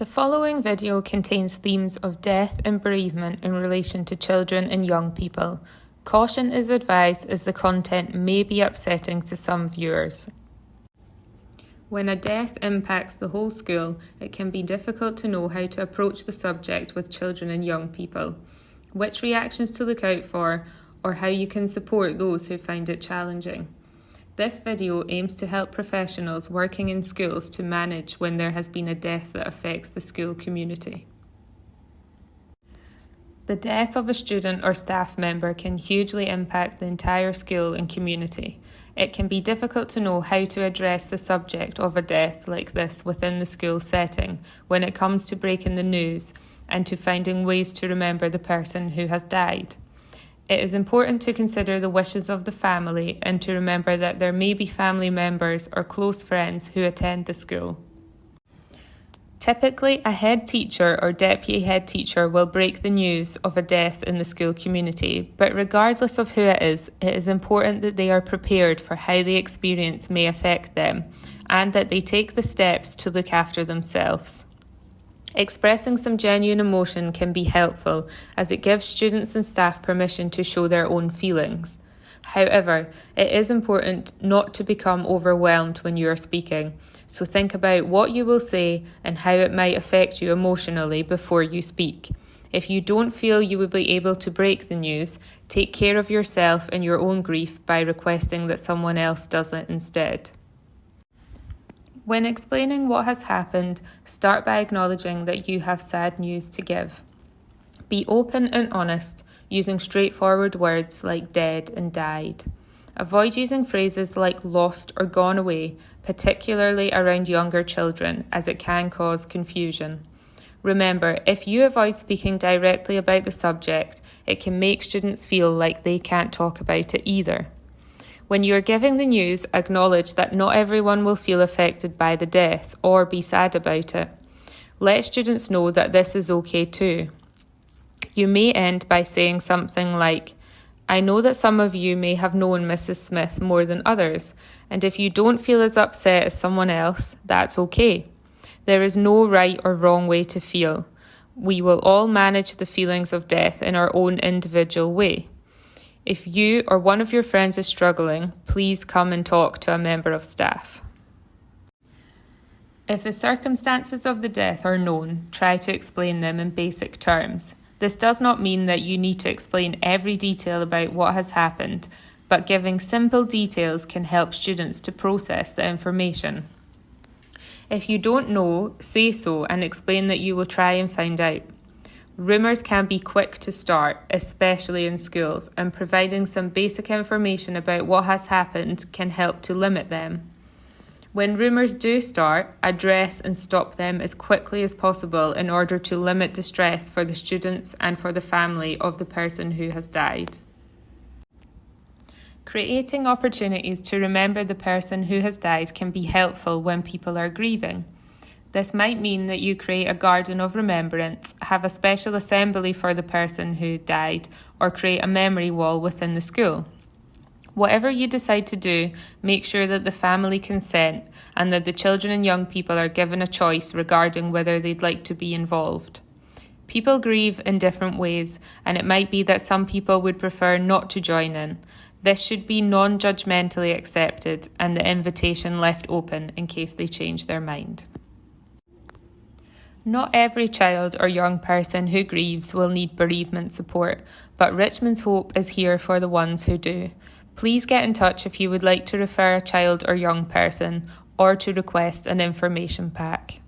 The following video contains themes of death and bereavement in relation to children and young people. Caution is advised as the content may be upsetting to some viewers. When a death impacts the whole school, it can be difficult to know how to approach the subject with children and young people, which reactions to look out for, or how you can support those who find it challenging. This video aims to help professionals working in schools to manage when there has been a death that affects the school community. The death of a student or staff member can hugely impact the entire school and community. It can be difficult to know how to address the subject of a death like this within the school setting when it comes to breaking the news and to finding ways to remember the person who has died. It is important to consider the wishes of the family and to remember that there may be family members or close friends who attend the school. Typically, a head teacher or deputy head teacher will break the news of a death in the school community, but regardless of who it is important that they are prepared for how the experience may affect them and that they take the steps to look after themselves. Expressing some genuine emotion can be helpful as it gives students and staff permission to show their own feelings. However, it is important not to become overwhelmed when you are speaking, so think about what you will say and how it might affect you emotionally before you speak. If you don't feel you will be able to break the news, take care of yourself and your own grief by requesting that someone else does it instead. When explaining what has happened, start by acknowledging that you have sad news to give. Be open and honest, using straightforward words like dead and died. Avoid using phrases like lost or gone away, particularly around younger children, as it can cause confusion. Remember, if you avoid speaking directly about the subject, it can make students feel like they can't talk about it either. When you are giving the news, acknowledge that not everyone will feel affected by the death or be sad about it. Let students know that this is okay too. You may end by saying something like, "I know that some of you may have known Mrs. Smith more than others, and if you don't feel as upset as someone else, that's okay. There is no right or wrong way to feel. We will all manage the feelings of death in our own individual way. If you or one of your friends is struggling, please come and talk to a member of staff." If the circumstances of the death are known, try to explain them in basic terms. This does not mean that you need to explain every detail about what has happened, but giving simple details can help students to process the information. If you don't know, say so and explain that you will try and find out. Rumours can be quick to start, especially in schools, and providing some basic information about what has happened can help to limit them. When rumours do start, address and stop them as quickly as possible in order to limit distress for the students and for the family of the person who has died. Creating opportunities to remember the person who has died can be helpful when people are grieving. This might mean that you create a garden of remembrance, have a special assembly for the person who died, or create a memory wall within the school. Whatever you decide to do, make sure that the family consent and that the children and young people are given a choice regarding whether they'd like to be involved. People grieve in different ways, and it might be that some people would prefer not to join in. This should be non-judgmentally accepted and the invitation left open in case they change their mind. Not every child or young person who grieves will need bereavement support, but Richmond's Hope is here for the ones who do. Please get in touch if you would like to refer a child or young person or to request an information pack.